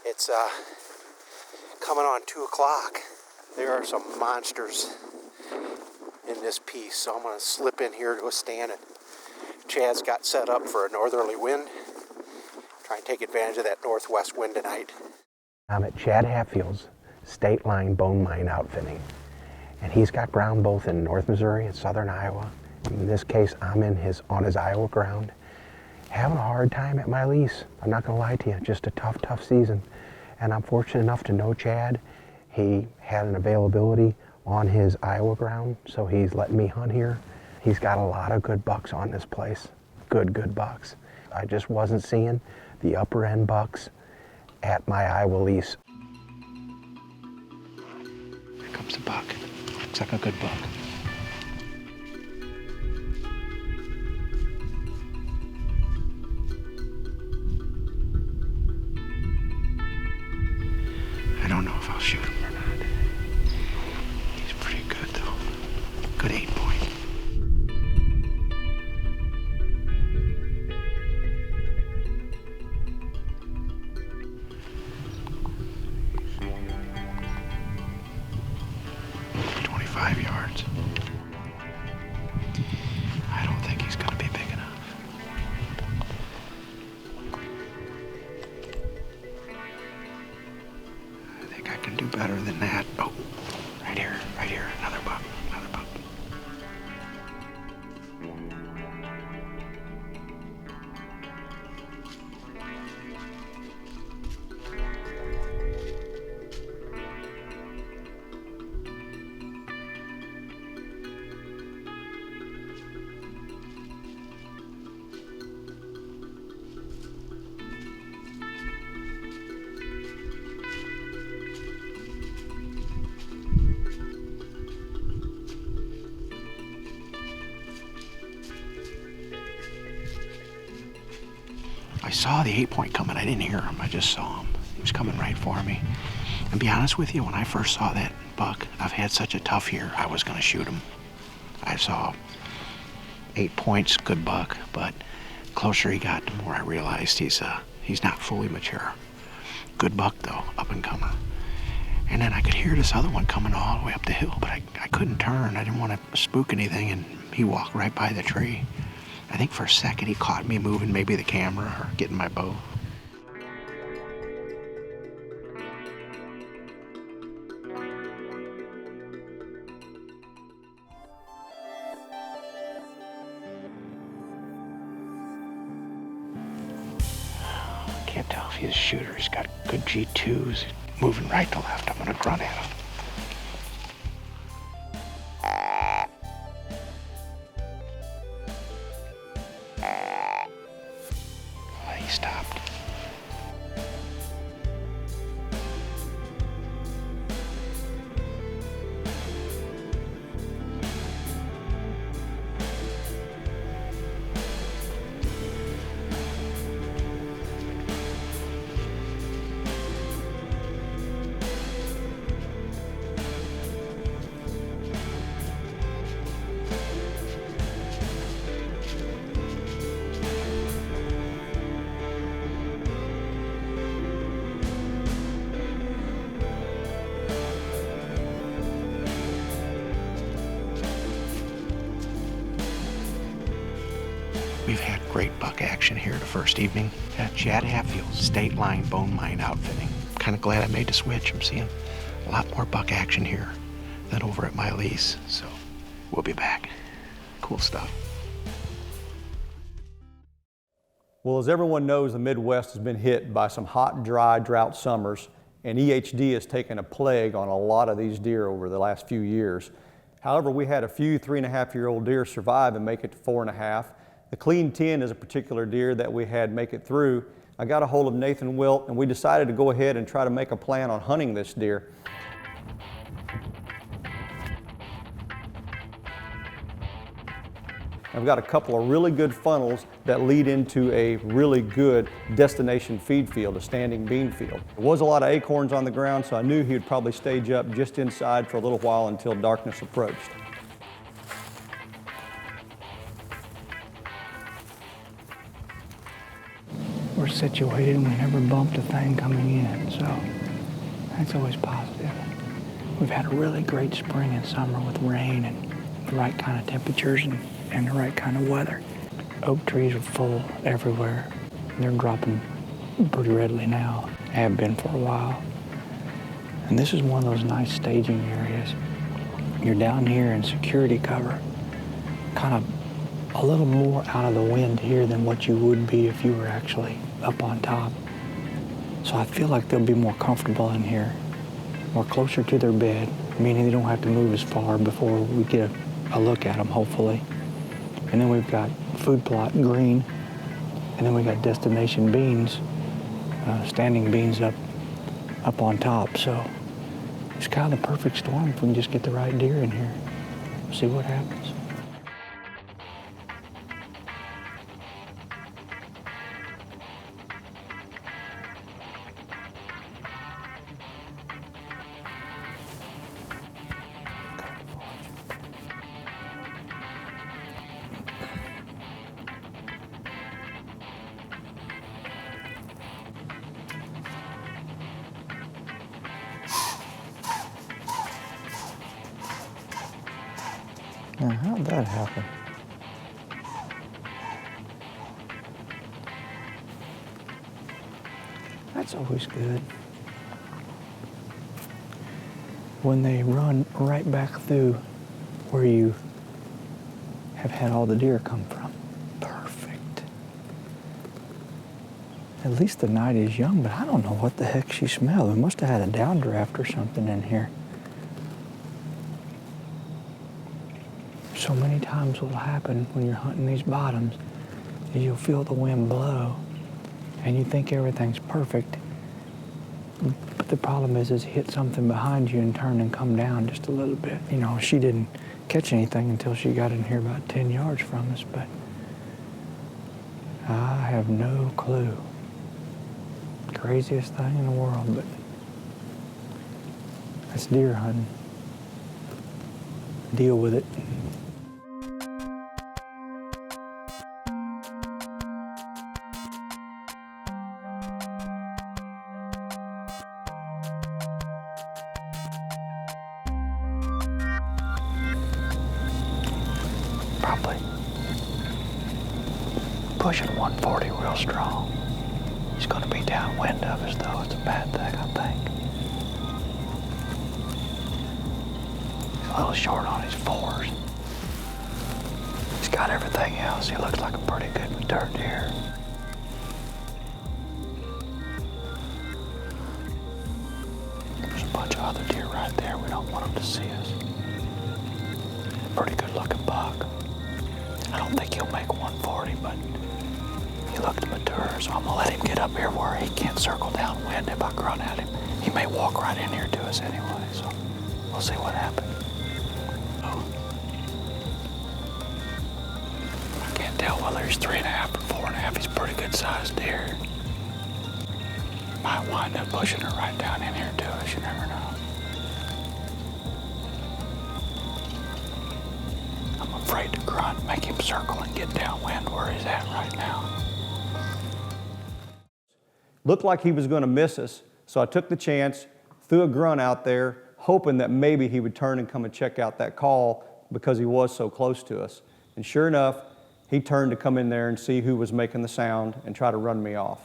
It's coming on 2 o'clock. There are some monsters in this piece, so I'm going to slip in here to a stand. And Chad's got set up for a northerly wind. Try and take advantage of that northwest wind tonight. I'm at Chad Hatfield's State Line Bone Mine Outfitting, and he's got ground both in North Missouri and Southern Iowa. In this case, I'm on his Iowa ground, having a hard time at my lease. I'm not going to lie to you, just a tough season. And I'm fortunate enough to know Chad. He had an availability on his Iowa ground, so he's letting me hunt here. He's got a lot of good bucks on this place, good bucks. I just wasn't seeing the upper end bucks at my Iowa lease. Here comes a buck. Looks like a good buck. I don't know if I'll shoot him or not. He's pretty good though. Good 8-point. Yards. I don't think he's going to be big enough. I think I can do better than that. Oh, right here, another buck. I saw the 8-point coming. I didn't hear him. I just saw him. He was coming right for me. And be honest with you, when I first saw that buck, I've had such a tough year, I was going to shoot him. I saw 8 points, good buck, but the closer he got, the more I realized he's not fully mature. Good buck though, up and comer. And then I could hear this other one coming all the way up the hill, but I couldn't turn. I didn't want to spook anything, and he walked right by the tree. I think for a second he caught me moving maybe the camera or getting my bow. Can't tell if he's a shooter. He's got good G2s, moving right to left. I'm gonna grunt at him. He stopped. We've had great buck action here the first evening at Chad Hatfield's State Line Bone Mine Outfitting. Kind of glad I made the switch. I'm seeing a lot more buck action here than over at my lease, so we'll be back. Cool stuff. Well, as everyone knows, the Midwest has been hit by some hot, dry, drought summers, and EHD has taken a plague on a lot of these deer over the last few years. However, we had a few 3.5-year-old deer survive and make it to 4.5. The Clean 10 is a particular deer that we had make it through. I got a hold of Nathan Wilt, and we decided to go ahead and try to make a plan on hunting this deer. I've got a couple of really good funnels that lead into a really good destination feed field, a standing bean field. There was a lot of acorns on the ground, so I knew he would probably stage up just inside for a little while until darkness approached. We're situated and we never bumped a thing coming in, so that's always positive. We've had a really great spring and summer with rain and the right kind of temperatures and the right kind of weather. Oak trees are full everywhere. They're dropping pretty readily now, have been for a while. And this is one of those nice staging areas. You're down here in security cover, kind of a little more out of the wind here than what you would be if you were actually up on top. So I feel like they'll be more comfortable in here, more closer to their bed, meaning they don't have to move as far before we get a look at them, hopefully. And then we've got food plot green, and then we got destination beans, standing beans up on top. So it's kind of the perfect storm if we can just get the right deer in here. See what happens. Now, how'd that happen? That's always good. When they run right back through where you have had all the deer come from. Perfect. At least the night is young, but I don't know what the heck she smelled. We must have had a downdraft or something in here. So many times what'll happen when you're hunting these bottoms is you'll feel the wind blow and you think everything's perfect. But the problem is hit something behind you and turn and come down just a little bit. You know, she didn't catch anything until she got in here about 10 yards from us, but I have no clue. Craziest thing in the world, but that's deer hunting. Deal with it. Probably pushing 140 real strong. He's going to be downwind of us, though. It's a bad thing, I think. He's a little short on his fours. He's got everything else. He looks like a pretty good mature deer. There's a bunch of other deer right there. We don't want them to see us. Pretty good looking buck. I don't think he'll make 140, but he looked mature, so I'm gonna let him get up here where he can't circle downwind if I grunt at him. He may walk right in here to us anyway, so we'll see what happens. Oh. I can't tell whether he's 3.5 or 4.5. He's a pretty good sized deer. Might wind up pushing her right down in here to us, you never know. Afraid to grunt, make him circle and get downwind where he's at right now. Looked like he was going to miss us, so I took the chance, threw a grunt out there, hoping that maybe he would turn and come and check out that call because he was so close to us. And sure enough, he turned to come in there and see who was making the sound and try to run me off.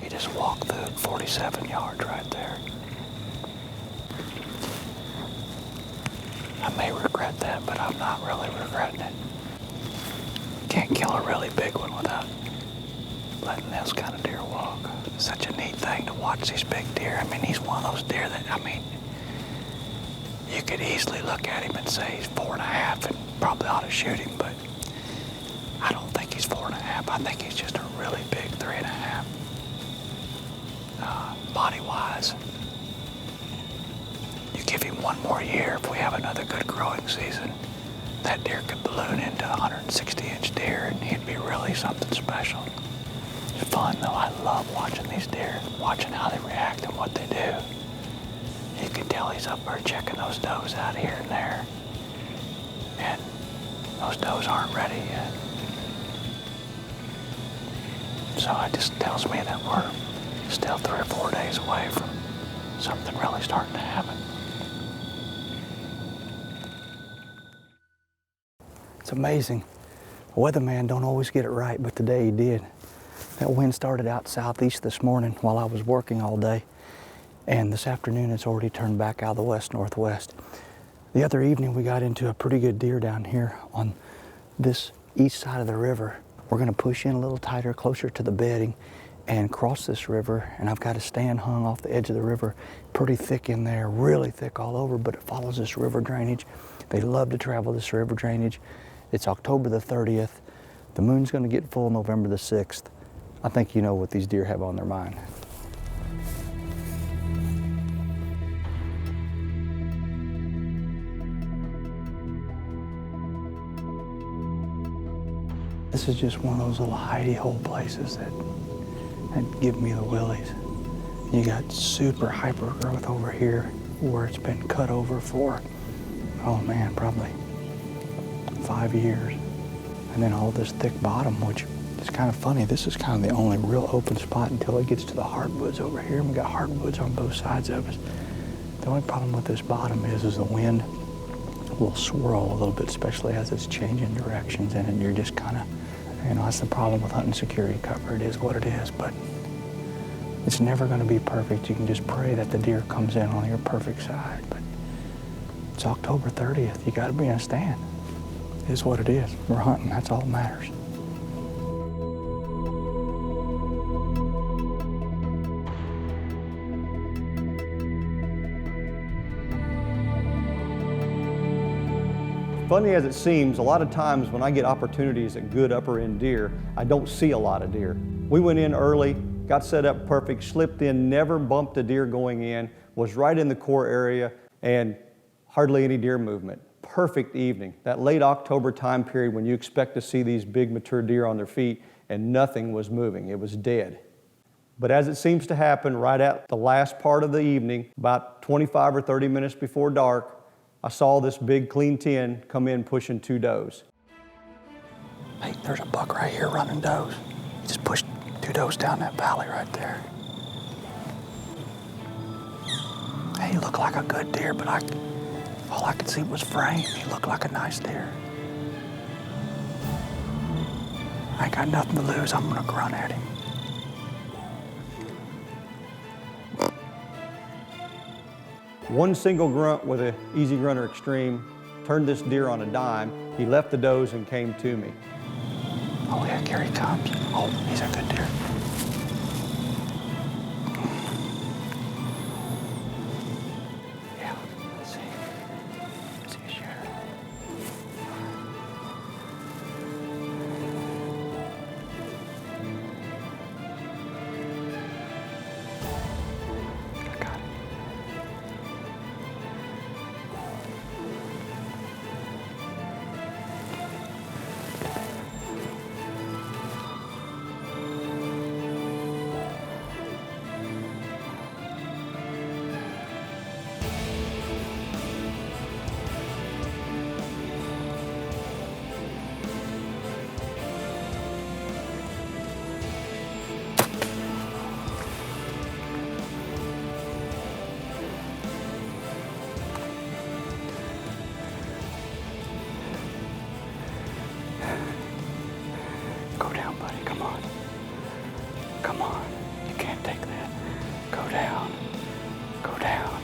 He just walked through 47 yards right there. I may regret that, but I'm not really regretting it. Can't kill a really big one without letting this kind of deer walk. It's such a neat thing to watch these big deer. I mean, he's one of those deer that, I mean, you could easily look at him and say he's 4.5 and probably ought to shoot him, but I don't think he's 4.5. I think he's just a really big 3.5. Body-wise. You give him one more year, if we have another good growing season, that deer could balloon into a 160-inch deer, and he'd be really something special. fun though. I love watching these deer, watching how they react and what they do. You can tell he's up there checking those does out here and there. And those does aren't ready yet. So it just tells me that we're still 3 or 4 days away from something really starting to happen. It's amazing. A weatherman don't always get it right, but today he did. That wind started out southeast this morning while I was working all day, and this afternoon it's already turned back out of the west-northwest. The other evening we got into a pretty good deer down here on this east side of the river. We're gonna push in a little tighter, closer to the bedding, and cross this river, and I've got a stand hung off the edge of the river, pretty thick in there, really thick all over, but it follows this river drainage. They love to travel this river drainage. It's October the 30th. The moon's gonna get full November the 6th. I think you know what these deer have on their mind. This is just one of those little hidey hole places that give me the willies. You got super hyper growth over here where it's been cut over for, oh man, probably 5 years. And then all this thick bottom, which is kind of funny. This is kind of the only real open spot until it gets to the hardwoods over here. And we got hardwoods on both sides of us. The only problem with this bottom is the wind will swirl a little bit, especially as it's changing directions, and you're just kind of, you know, that's the problem with hunting security cover. It is what it is, but it's never going to be perfect. You can just pray that the deer comes in on your perfect side, but it's October 30th. You got to be in a stand. It is what it is. We're hunting. That's all that matters. Funny as it seems, a lot of times when I get opportunities at good upper end deer, I don't see a lot of deer. We went in early, got set up perfect, slipped in, never bumped a deer going in, was right in the core area, and hardly any deer movement. Perfect evening. That late October time period when you expect to see these big mature deer on their feet, and nothing was moving. It was dead. But as it seems to happen right at the last part of the evening, about 25 or 30 minutes before dark, I saw this big clean 10 come in pushing 2 does. Hey, there's a buck right here running does. He just pushed 2 does down that valley right there. Hey, he looked like a good deer, but all I could see was frame. He looked like a nice deer. I ain't got nothing to lose. I'm gonna grunt at him. One single grunt with an Easy Grunter Extreme turned this deer on a dime. He left the does and came to me. Oh yeah, here he comes. Oh, he's a good deer. Yeah, let's see. Let's see a share. I got it. Go down, buddy. Come on. Come on. You can't take that. Go down. Go down.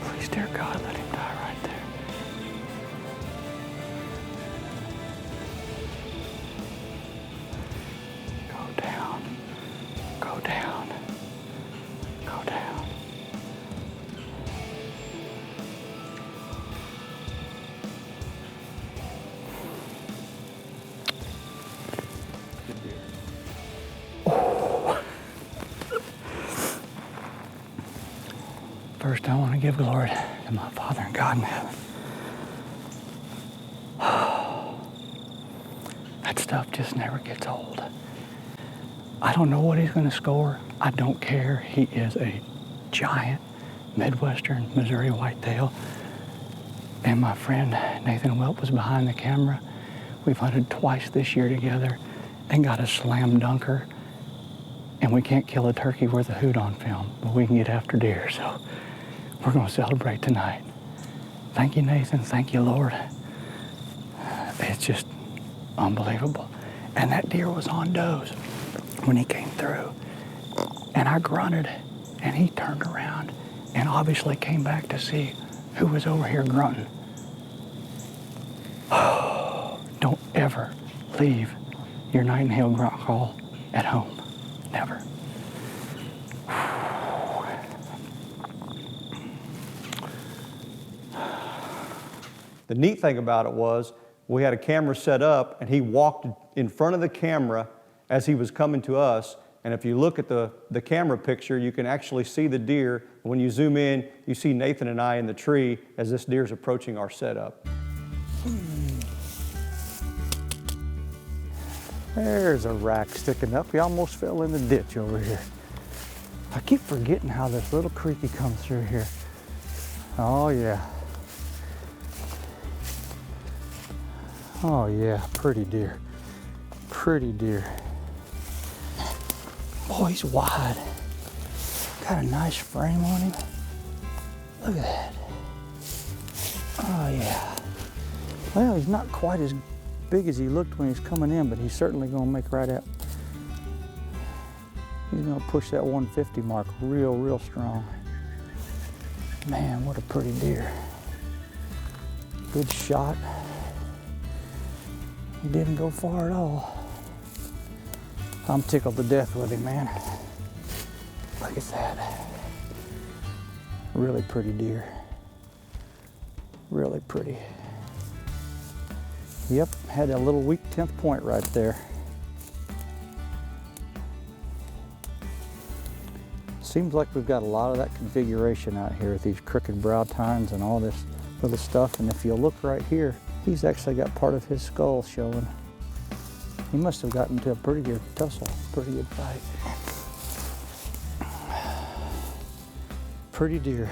Please, dear God, let him die right there. Go down. Go down. Go down. First, I want to give glory to my Father and God in heaven. That stuff just never gets old. I don't know what he's going to score. I don't care. He is a giant Midwestern Missouri whitetail. And my friend Nathan Welp was behind the camera. We've hunted twice this year together and got a slam dunker. And we can't kill a turkey worth a hoot on film, but we can get after deer. So we're going to celebrate tonight. Thank you, Nathan. Thank you, Lord. It's just unbelievable. And that deer was on does when he came through. And I grunted, and he turned around and obviously came back to see who was over here grunting. Don't ever leave your nightingale grunt call at home. Never. The neat thing about it was we had a camera set up and he walked in front of the camera as he was coming to us. And if you look at the camera picture, you can actually see the deer. When you zoom in, you see Nathan and I in the tree as this deer is approaching our setup. There's a rack sticking up. He almost fell in the ditch over here. I keep forgetting how this little creeky comes through here. Oh yeah. Oh yeah, pretty deer. Pretty deer. Boy, he's wide. Got a nice frame on him. Look at that. Oh yeah. Well, he's not quite as big as he looked when he's coming in, but he's certainly gonna make right at. He's gonna push that 150 mark real strong. Man, what a pretty deer. Good shot. He didn't go far at all. I'm tickled to death with him, man. Look at that. Really pretty deer. Really pretty. Yep, had a little weak 10th point right there. Seems like we've got a lot of that configuration out here with these crooked brow tines and all this little stuff. And if you look right here, he's actually got part of his skull showing. He must have gotten to a pretty good tussle, pretty good fight. Pretty deer.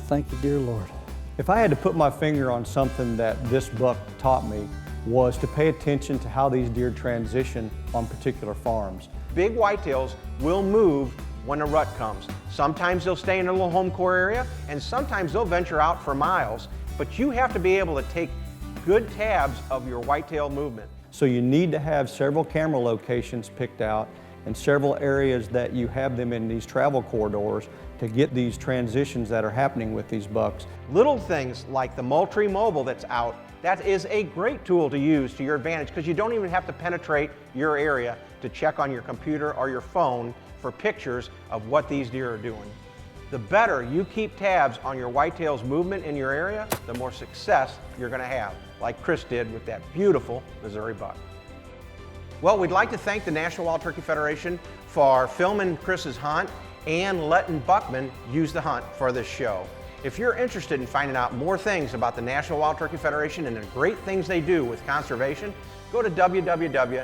Thank you, dear Lord. If I had to put my finger on something that this buck taught me, was to pay attention to how these deer transition on particular farms. Big whitetails will move when a rut comes. Sometimes they'll stay in a little home core area, and sometimes they'll venture out for miles, but you have to be able to take good tabs of your whitetail movement. So you need to have several camera locations picked out and several areas that you have them in these travel corridors to get these transitions that are happening with these bucks. Little things like the Moultrie Mobile that's out, that is a great tool to use to your advantage because you don't even have to penetrate your area to check on your computer or your phone for pictures of what these deer are doing. The better you keep tabs on your whitetail's movement in your area, the more success you're going to have, like Chris did with that beautiful Missouri buck. Well, we'd like to thank the National Wild Turkey Federation for filming Chris's hunt and letting Buckman use the hunt for this show. If you're interested in finding out more things about the National Wild Turkey Federation and the great things they do with conservation, go to www.nwtf.org.